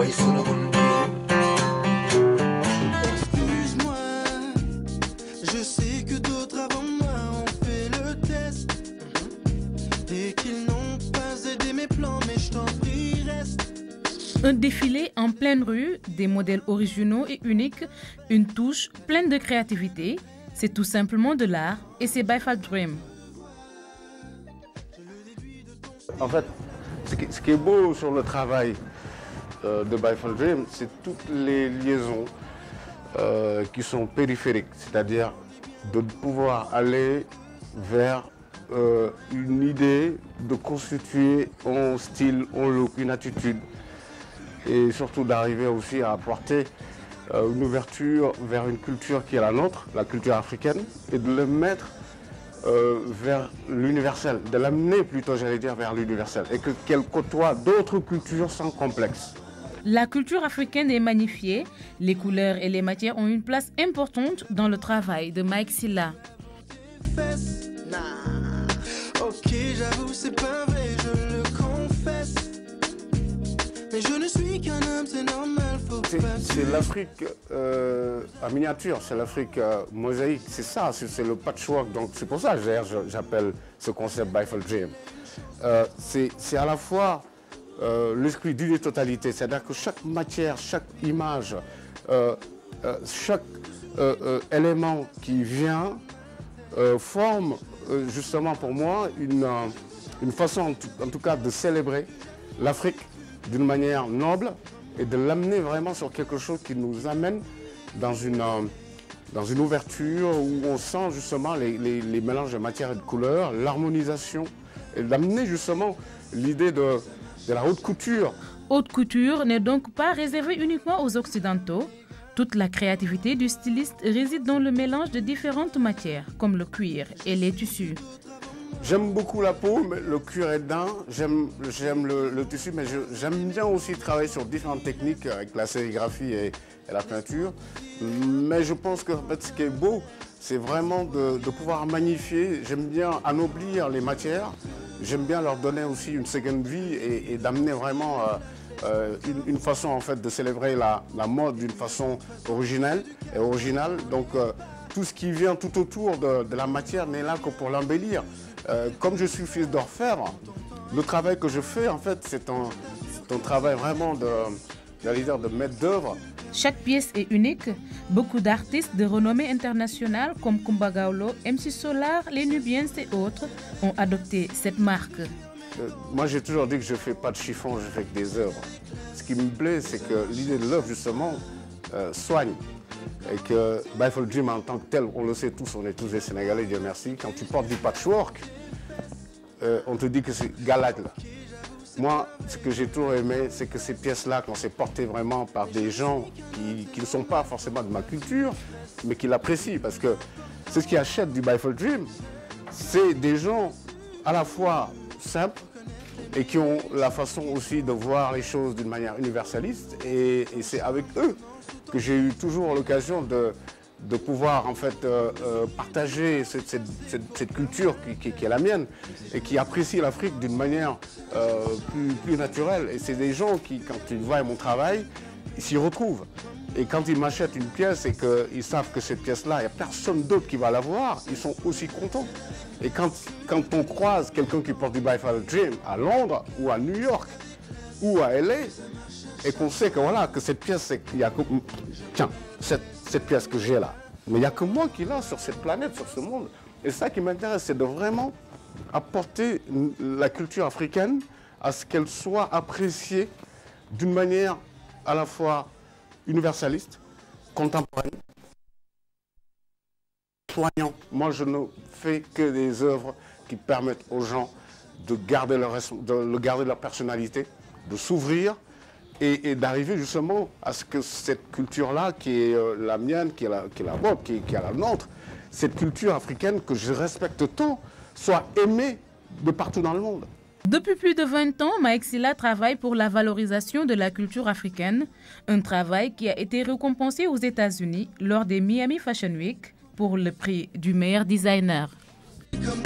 Excuse-moi, je sais que d'autres avant moi ont fait le test et qu'ils n'ont pas aidé mes plans, mais je t'en prie, reste. Un défilé en pleine rue, des modèles originaux et uniques, une touche pleine de créativité. C'est tout simplement de l'art et c'est Baifal Dream. En fait, ce qui est beau sur le travail de Baifal Dream, c'est toutes les liaisons qui sont périphériques, c'est-à-dire de pouvoir aller vers une idée de constituer un style, un look, une attitude, et surtout d'arriver aussi à apporter une ouverture vers une culture qui est la nôtre, la culture africaine, et de le mettre vers l'universel, de l'amener plutôt, j'allais dire, vers l'universel, et qu'elle côtoie d'autres cultures sans complexe. La culture africaine est magnifiée, les couleurs et les matières ont une place importante dans le travail de Mike Sylla. Ok, j'avoue, c'est pas vrai, je le confesse. Mais je ne suis qu'un homme, c'est normal, faut pas. C'est l'Afrique en miniature, c'est l'Afrique mosaïque, c'est ça, c'est le patchwork. Donc c'est pour ça que j'appelle ce concept Baifal Dream. C'est à la fois l'esprit d'une totalité, c'est-à-dire que chaque matière, chaque image, chaque élément qui vient forme justement pour moi une façon en tout cas de célébrer l'Afrique d'une manière noble et de l'amener vraiment sur quelque chose qui nous amène dans une ouverture où on sent justement les mélanges de matière et de couleurs, l'harmonisation, et d'amener justement l'idée de la haute couture. Haute couture n'est donc pas réservée uniquement aux Occidentaux. Toute la créativité du styliste réside dans le mélange de différentes matières, comme le cuir et les tissus. J'aime beaucoup la peau, mais le cuir est dedans. J'aime le tissu, mais j'aime bien aussi travailler sur différentes techniques avec la sérigraphie et la peinture. Mais je pense que en fait, ce qui est beau, c'est vraiment de pouvoir magnifier. J'aime bien anoblir les matières. J'aime bien leur donner aussi une seconde vie et d'amener vraiment une façon en fait de célébrer la mode d'une façon originelle et originale. Donc tout ce qui vient tout autour de la matière n'est là que pour l'embellir. Comme je suis fils d'orfèvre, le travail que je fais, en fait, c'est un travail vraiment de maître d'œuvre. Chaque pièce est unique. Beaucoup d'artistes de renommée internationale comme Kumba Gawlo, MC Solar, les Nubiens et autres ont adopté cette marque. Moi, j'ai toujours dit que je ne fais pas de chiffon, je fais que des œuvres. Ce qui me plaît, c'est que l'idée de l'œuvre, justement, soigne. Et que Baifal Dream en tant que tel, on le sait tous, on est tous des Sénégalais, Dieu merci. Quand tu portes du patchwork, on te dit que c'est galade. Moi, ce que j'ai toujours aimé, c'est que ces pièces-là, quand c'est porté vraiment par des gens qui ne sont pas forcément de ma culture, mais qui l'apprécient. Parce que c'est ce qui achète du Baifal Dream. C'est des gens à la fois simples et qui ont la façon aussi de voir les choses d'une manière universaliste. Et c'est avec eux que j'ai eu toujours l'occasion de pouvoir en fait partager cette culture qui est la mienne et qui apprécie l'Afrique d'une manière plus naturelle. Et c'est des gens qui, quand ils voient mon travail, ils s'y retrouvent. Et quand ils m'achètent une pièce et qu'ils savent que cette pièce-là, il n'y a personne d'autre qui va la voir, ils sont aussi contents. Et quand on croise quelqu'un qui porte du Baifal Dream à Londres ou à New York ou à LA, et qu'on sait que voilà, que cette pièce, il y a que, tiens, cette pièce que j'ai là, mais il n'y a que moi qui l'ai sur cette planète, sur ce monde. Et ça qui m'intéresse, c'est de vraiment apporter la culture africaine à ce qu'elle soit appréciée d'une manière à la fois universaliste, contemporaine, soignante. Moi, je ne fais que des œuvres qui permettent aux gens de garder leur personnalité, de s'ouvrir, et d'arriver justement à ce que cette culture-là, qui est la mienne, qui est la vôtre, qui est la nôtre, cette culture africaine que je respecte tant, soit aimée de partout dans le monde. Depuis plus de 20 ans, Mike Sylla travaille pour la valorisation de la culture africaine, un travail qui a été récompensé aux États-Unis lors des Miami Fashion Week pour le prix du meilleur designer. Comme